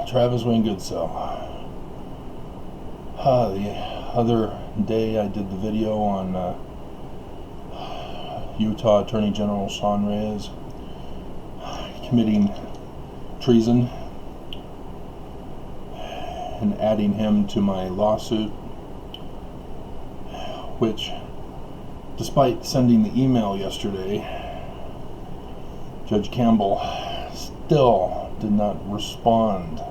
Travis Wingate. So, the other day I did the video on Utah Attorney General Sean Reyes committing treason and adding him to my lawsuit, which, despite sending the email yesterday, Judge Campbell still did not respond.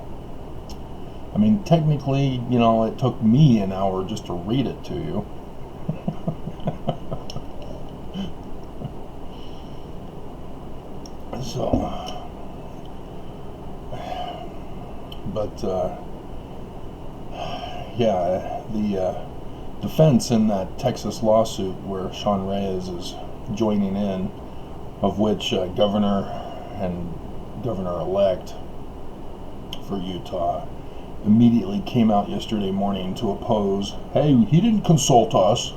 I mean, technically, it took me an hour just to read it to you. So, but, yeah, the defense in that Texas lawsuit where Sean Reyes is joining in, of which Governor and Governor-elect for Utah immediately came out yesterday morning to oppose. Hey, he didn't consult us.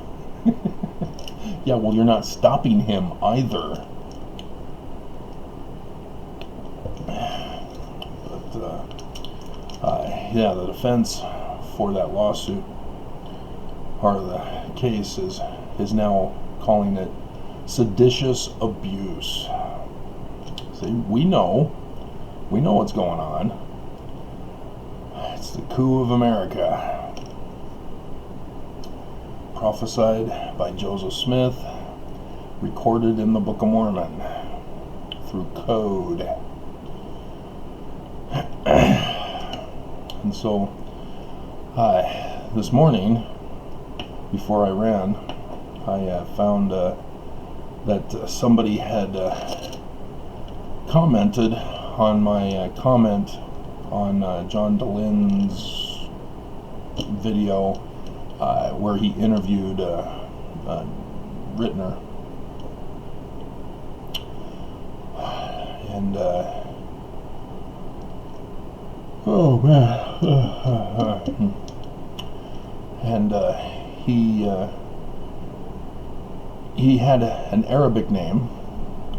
Yeah, well, you're not stopping him either. But yeah, the defense for that lawsuit, part of the case, is now calling it seditious abuse. See, we know what's going on. It's the coup of America, prophesied by Joseph Smith, recorded in the Book of Mormon through code. And so, this morning, before I ran, I found that somebody had commented on my comment on John DeLynne's video where he interviewed Rittner. And oh man, and he had an Arabic name,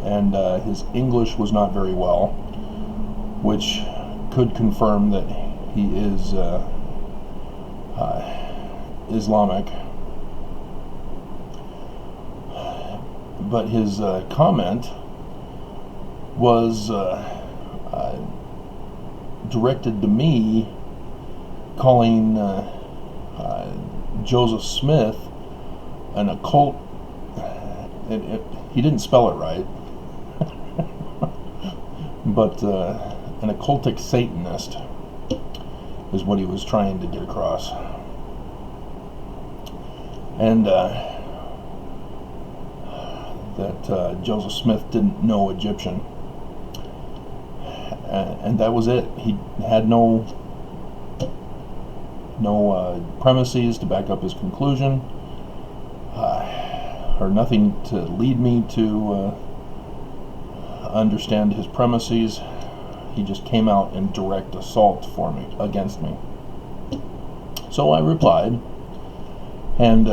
and his English was not very well, which could confirm that he is Islamic. But his comment was directed to me, calling Joseph Smith an occult. He didn't spell it right, but an occultic Satanist is what he was trying to get across. And that Joseph Smith didn't know Egyptian. And that was it. He had no premises to back up his conclusion, or nothing to lead me to understand his premises. He just came out in direct assault against me. So I replied and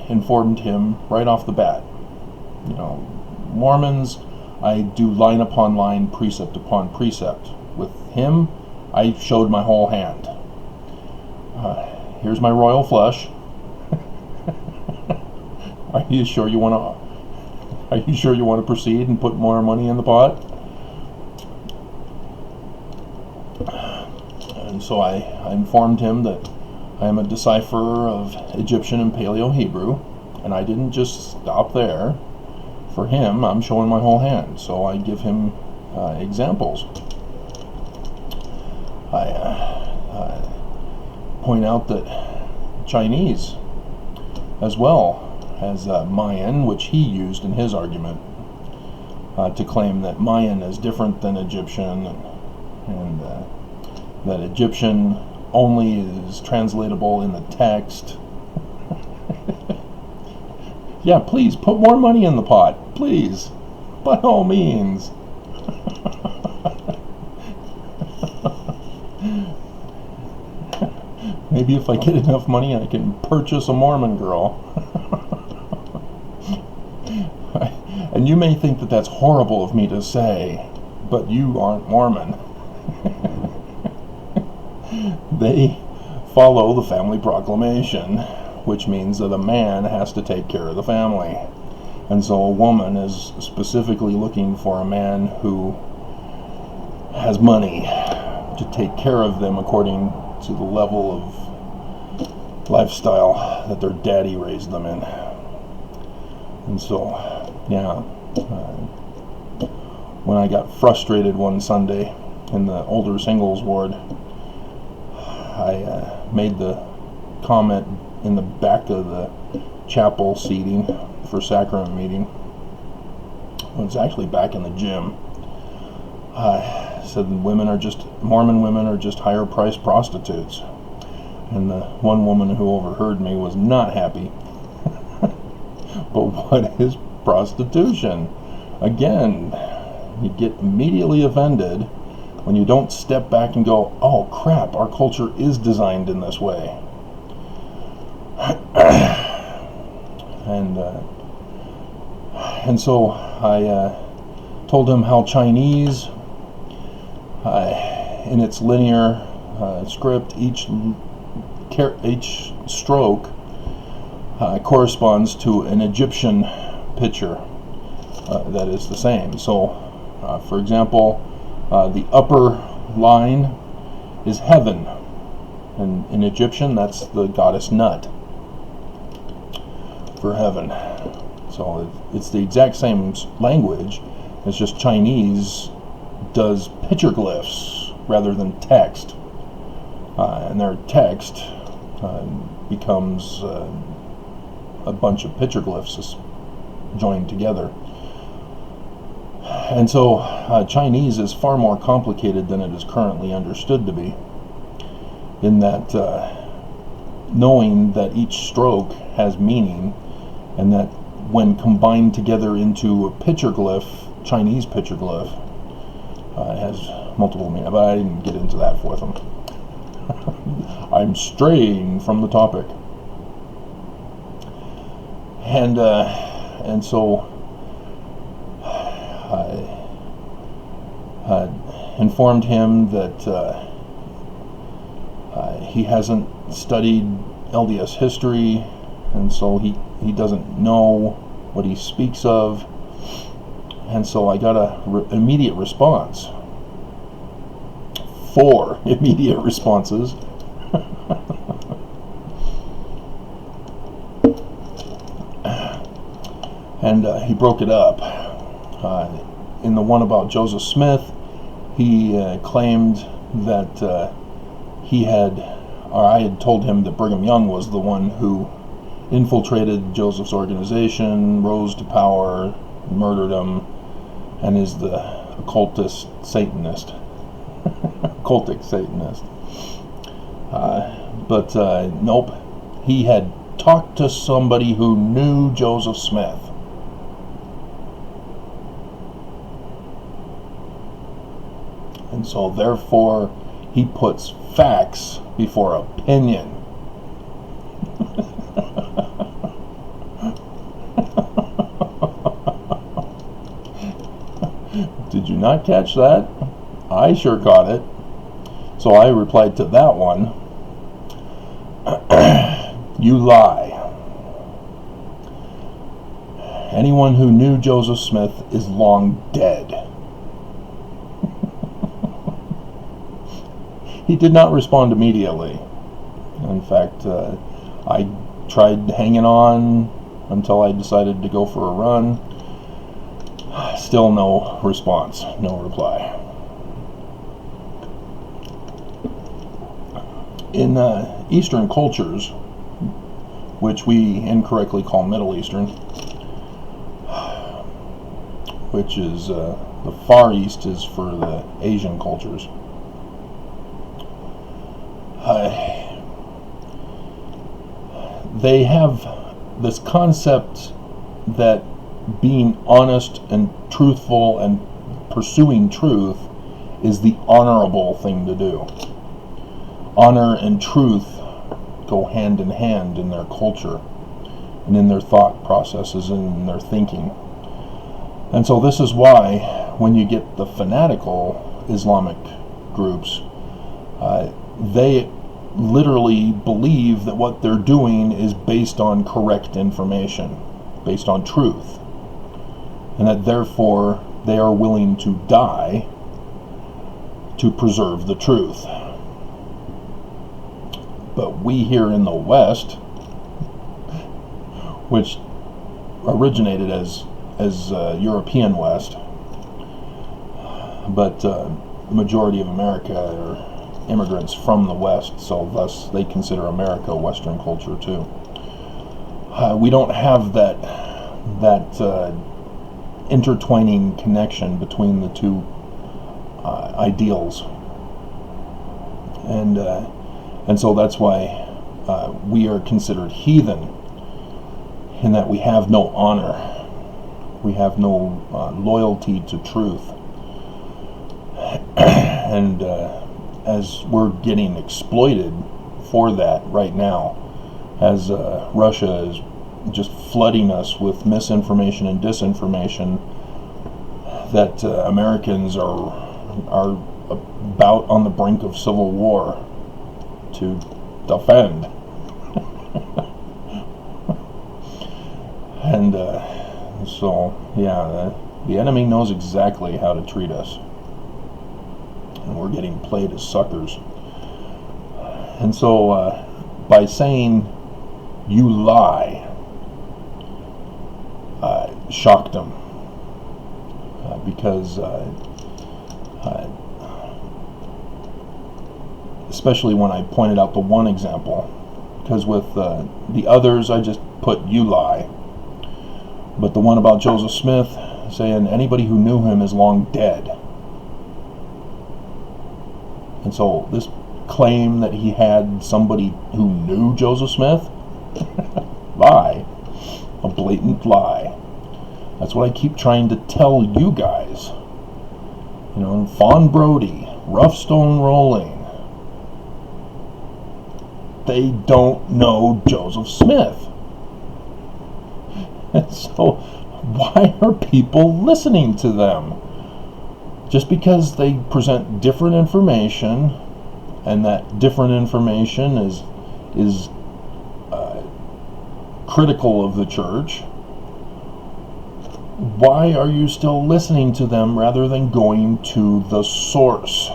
informed him right off the bat. Mormons, I do line upon line, precept upon precept. With him, I showed my whole hand. Here's my royal flush. Are you sure you want to proceed and put more money in the pot? And so I informed him that I am a decipherer of Egyptian and Paleo-Hebrew, and I didn't just stop there. For him, I'm showing my whole hand, so I give him examples. I point out that Chinese, as well as Mayan, which he used in his argument to claim that Mayan is different than Egyptian, and that Egyptian only is translatable in the text. Yeah, please, put more money in the pot. Please. By all means. Maybe if I get enough money, I can purchase a Mormon girl. And you may think that that's horrible of me to say, but you aren't Mormon. They follow the family proclamation, which means that a man has to take care of the family. And so a woman is specifically looking for a man who has money to take care of them according to the level of lifestyle that their daddy raised them in. And so, yeah, when I got frustrated one Sunday in the older singles ward, I made the comment in the back of the chapel seating for sacrament meeting. It was actually back in the gym. I said Mormon women are just higher priced prostitutes. And the one woman who overheard me was not happy. But what is prostitution? Again, you get immediately offended when you don't step back and go, oh crap, our culture is designed in this way. And so I told him how Chinese, in its linear script, each stroke corresponds to an Egyptian picture that is the same. So, for example, the upper line is heaven, and in Egyptian that's the goddess Nut for heaven. So it's the exact same language. It's just Chinese does picture glyphs rather than text, and their text becomes a bunch of picture glyphs joined together. And so Chinese is far more complicated than it is currently understood to be, in that knowing that each stroke has meaning, and that when combined together into a picture glyph, Chinese picture glyph, it has multiple meanings, but I didn't get into that with them. I'm straying from the topic. And so I informed him that he hasn't studied LDS history, and so he doesn't know what he speaks of. And so I got an immediate response. 4 immediate responses. And he broke it up. In the one about Joseph Smith, he claimed that I had told him that Brigham Young was the one who infiltrated Joseph's organization, rose to power, murdered him, and is the occultist Satanist. Cultic Satanist. But nope. He had talked to somebody who knew Joseph Smith. And so therefore he puts facts before opinion. Did you not catch that? I sure caught it. So I replied to that one, you lie. Anyone who knew Joseph Smith is long dead. He did not respond immediately. In fact, I tried hanging on until I decided to go for a run. Still no response, no reply. In Eastern cultures, which we incorrectly call Middle Eastern, which is the Far East is for the Asian cultures, they have this concept that being honest and truthful and pursuing truth is the honorable thing to do. Honor and truth go hand in hand in their culture and in their thought processes and in their thinking. And so this is why when you get the fanatical Islamic groups, they literally believe that what they're doing is based on correct information, based on truth, and that therefore they are willing to die to preserve the truth. But we here in the West, which originated as European West, but the majority of America are immigrants from the West, so thus they consider America Western culture too. We don't have that intertwining connection between the two ideals, and so that's why we are considered heathen, in that we have no honor, we have no loyalty to truth, and as we're getting exploited for that right now, as Russia is just flooding us with misinformation and disinformation, that Americans are about on the brink of civil war to defend. And so, yeah, the enemy knows exactly how to treat us. And we're getting played as suckers. And so, by saying, "You lie," shocked them. Because, especially when I pointed out the one example, because with the others I just put "you lie." But the one about Joseph Smith, saying anybody who knew him is long dead. And so this claim that he had somebody who knew Joseph Smith, lie, a blatant lie. That's what I keep trying to tell you guys. You know, Fawn Brody, Rough Stone Rolling, they don't know Joseph Smith. And so why are people listening to them? Just because they present different information, and that different information is critical of the church, why are you still listening to them rather than going to the source,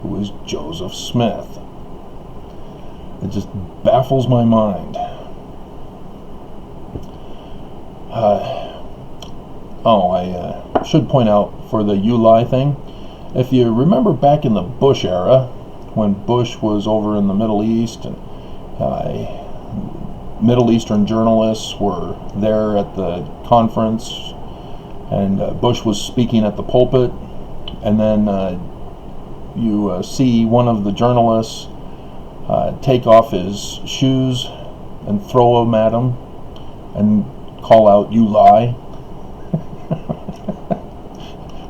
who is Joseph Smith? It just baffles my mind. I should point out for the "you lie" thing, if you remember back in the Bush era, when Bush was over in the Middle East, and Middle Eastern journalists were there at the conference, and Bush was speaking at the pulpit, and then you see one of the journalists take off his shoes and throw them at him and call out "you lie."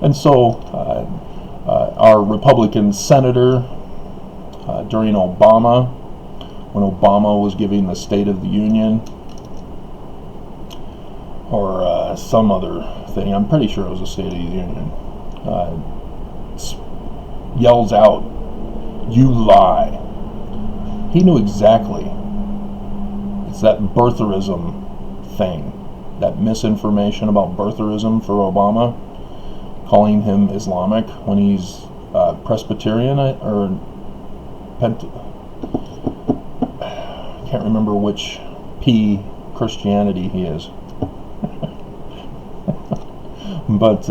And so our Republican senator during Obama, when Obama was giving the State of the Union, or some other thing, I'm pretty sure it was the State of the Union, yells out, "You lie." He knew exactly. It's that birtherism thing, that misinformation about birtherism for Obama, calling him Islamic when he's Presbyterian or can't remember which P Christianity he is. But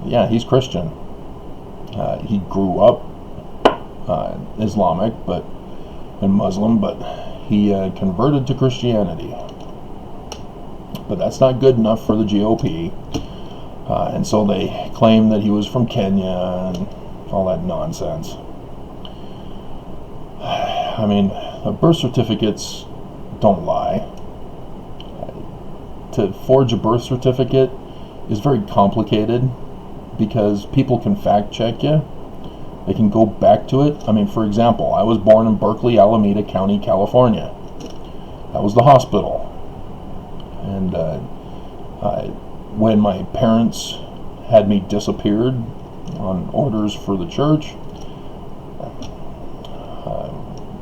yeah, he's Christian. He grew up Islamic and Muslim, but he converted to Christianity. But that's not good enough for the GOP. And so they claim that he was from Kenya and all that nonsense. I mean, birth certificates don't lie. To forge a birth certificate is very complicated because people can fact check you. They can go back to it. I mean, for example, I was born in Berkeley, Alameda County, California. That was the hospital. And when my parents had me disappeared on orders for the church.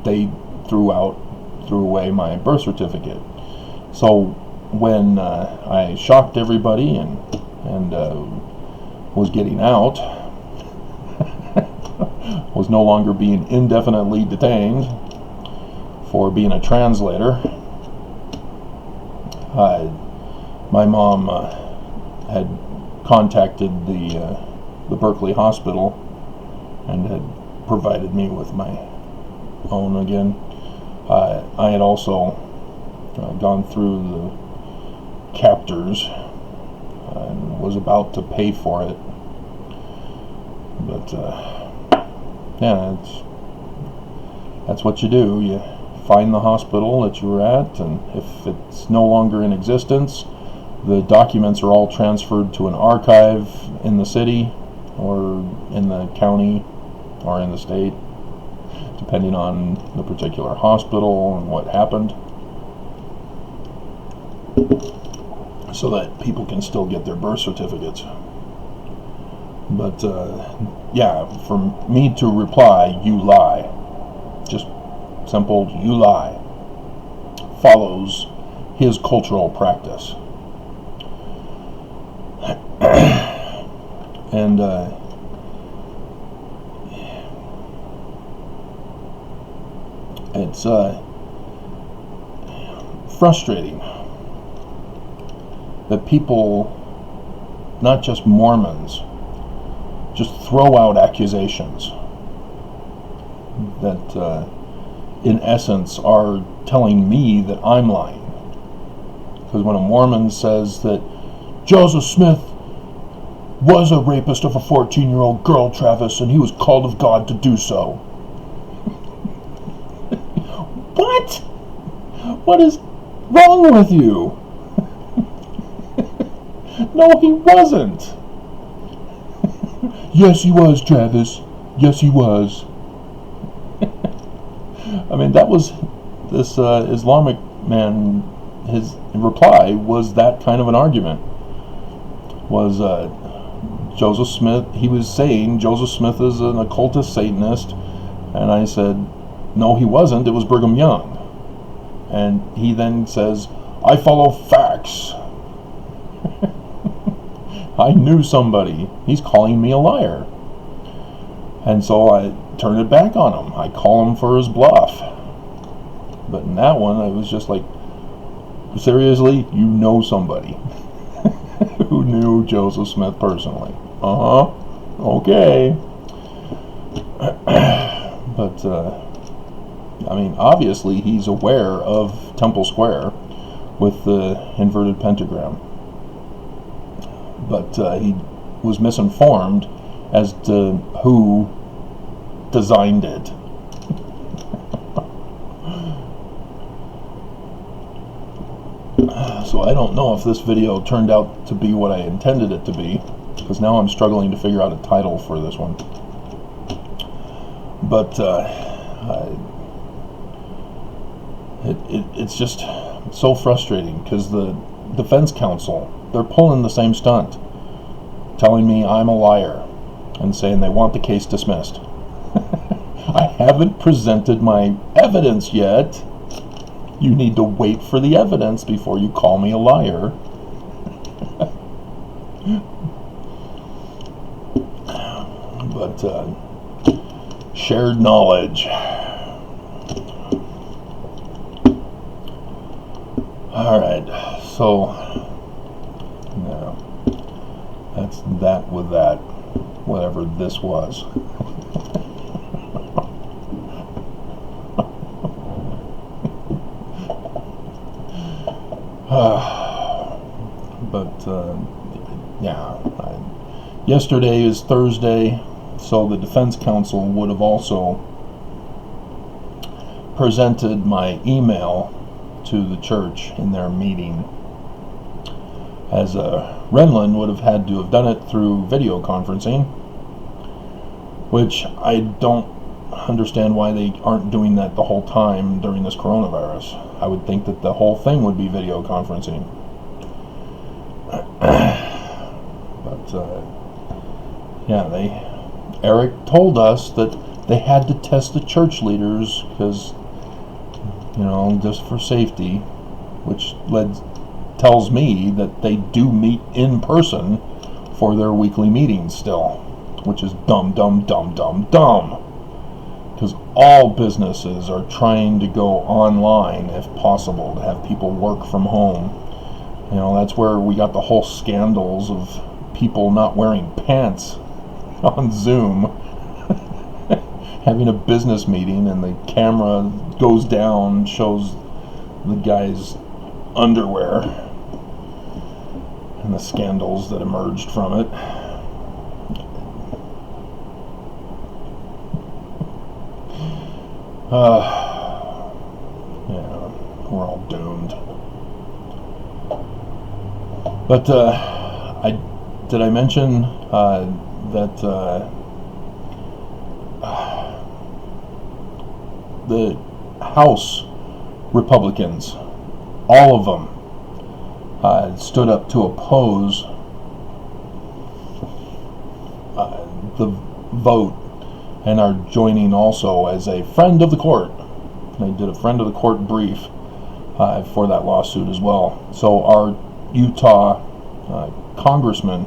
They threw away my birth certificate. So when I shocked everybody and was getting out, was no longer being indefinitely detained for being a translator, my mom had contacted the Berkeley Hospital and had provided me with my own again. I had also gone through the captors and was about to pay for it, but yeah, that's what you do. You find the hospital that you were at, and if it's no longer in existence, the documents are all transferred to an archive in the city or in the county or in the state, depending on the particular hospital and what happened, so that people can still get their birth certificates. But yeah, for me to reply, "You lie," just simple, "You lie," follows his cultural practice. And it's frustrating that people, not just Mormons, just throw out accusations that in essence are telling me that I'm lying. Because when a Mormon says that Joseph Smith was a rapist of a 14-year-old girl, Travis, and he was called of God to do so. What? What is wrong with you? No, he wasn't. Yes, he was, Travis. Yes, he was. I mean, that was this Islamic man. His reply was that kind of an argument. Was Joseph Smith? He was saying Joseph Smith is an occultist Satanist, and I said, no, he wasn't. It was Brigham Young. And he then says, I follow facts. I knew somebody. He's calling me a liar. And so I turn it back on him. I call him for his bluff. But in that one, I was just like, seriously, you know somebody who knew Joseph Smith personally. Okay. But, I mean, obviously he's aware of Temple Square with the inverted pentagram. But he was misinformed as to who designed it. So I don't know if this video turned out to be what I intended it to be, because now I'm struggling to figure out a title for this one. But it's just so frustrating, because the defense counsel, they're pulling the same stunt, telling me I'm a liar and saying they want the case dismissed. I haven't presented my evidence yet. You need to wait for the evidence before you call me a liar. But shared knowledge. Alright, so now that's that with that, whatever this was. But yeah, yesterday is Thursday, so the defense counsel would have also presented my email to the church in their meeting, as Renlund would have had to have done it through video conferencing, which I don't understand why they aren't doing that the whole time during this coronavirus. I would think that the whole thing would be video conferencing. But Eric told us that they had to test the church leaders because, just for safety, which tells me that they do meet in person for their weekly meetings still, which is dumb. Because all businesses are trying to go online if possible, to have people work from home. That's where we got the whole scandals of people not wearing pants on Zoom, having a business meeting, and the camera goes down, shows the guy's underwear, and the scandals that emerged from it. We're all doomed. But did I mention that the House Republicans, all of them, stood up to oppose the vote and are joining also as a friend of the court. They did a friend of the court brief for that lawsuit as well. So our Utah congressmen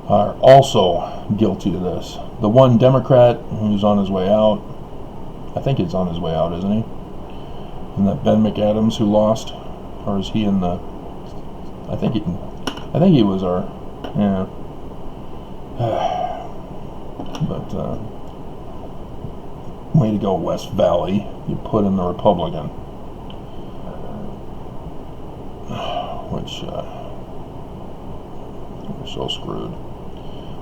are also guilty of this. The one Democrat who's on his way out, I think he's on his way out, isn't he? And that Ben McAdams who lost, or is he in the? I think he was our, yeah. But way to go, West Valley. You put in the Republican, which we're so screwed.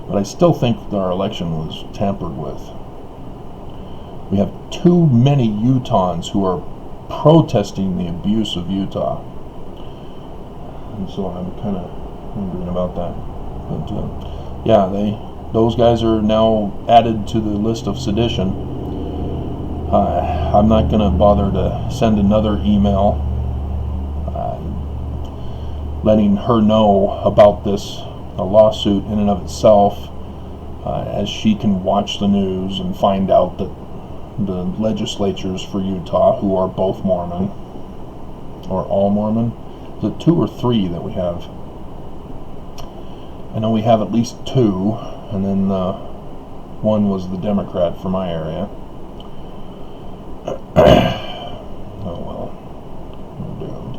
But I still think our election was tampered with. We have too many Utahns who are protesting the abuse of Utah, and so I'm kind of wondering about that. But those guys are now added to the list of sedition. I'm not going to bother to send another email letting her know about this lawsuit in and of itself, as she can watch the news and find out that the legislatures for Utah, who are both Mormon, or all Mormon, is it 2 or 3 that we have? I know we have at least 2, and then one was the Democrat for my area. Oh well, we're doomed.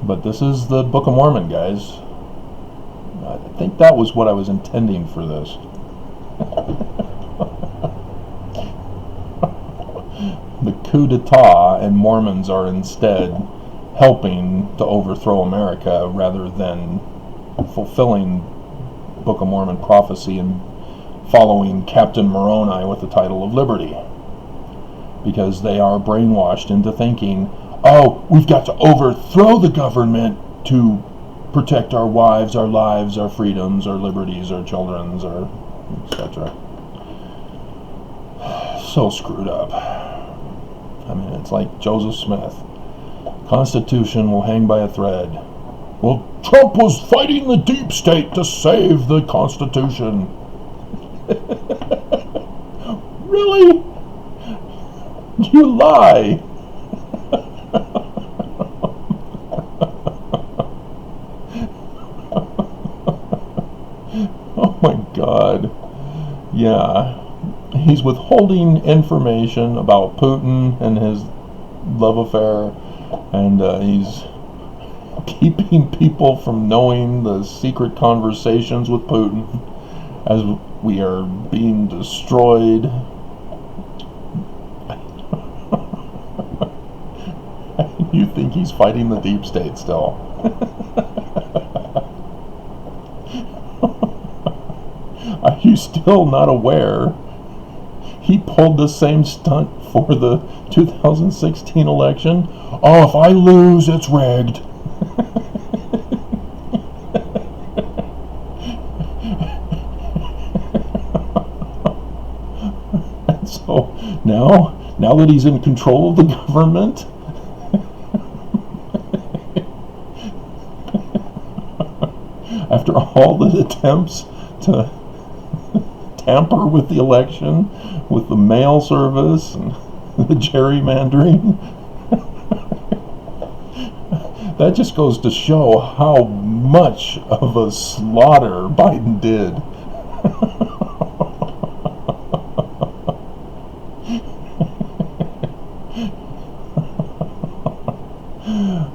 But this is the Book of Mormon, guys. I think that was what I was intending for this. The coup d'etat, and Mormons are instead helping to overthrow America rather than fulfilling Book of Mormon prophecy and following Captain Moroni with the title of liberty, because they are brainwashed into thinking, oh, we've got to overthrow the government to protect our wives, our lives, our freedoms, our liberties, our children's, our etc. So screwed up. I mean, it's like Joseph Smith. Constitution will hang by a thread. Well, Trump was fighting the deep state to save the Constitution. Really? You lie. Oh my God. Yeah. He's withholding information about Putin and his love affair, and he's keeping people from knowing the secret conversations with Putin as we are being destroyed. You think he's fighting the deep state still? Are you still not aware? He pulled the same stunt for the 2016 election. Oh, if I lose, it's rigged. And so now that he's in control of the government, After all the attempts to tamper with the election, with the mail service and the gerrymandering, that just goes to show how much of a slaughter Biden did.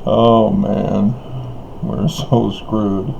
Oh man, we're so screwed.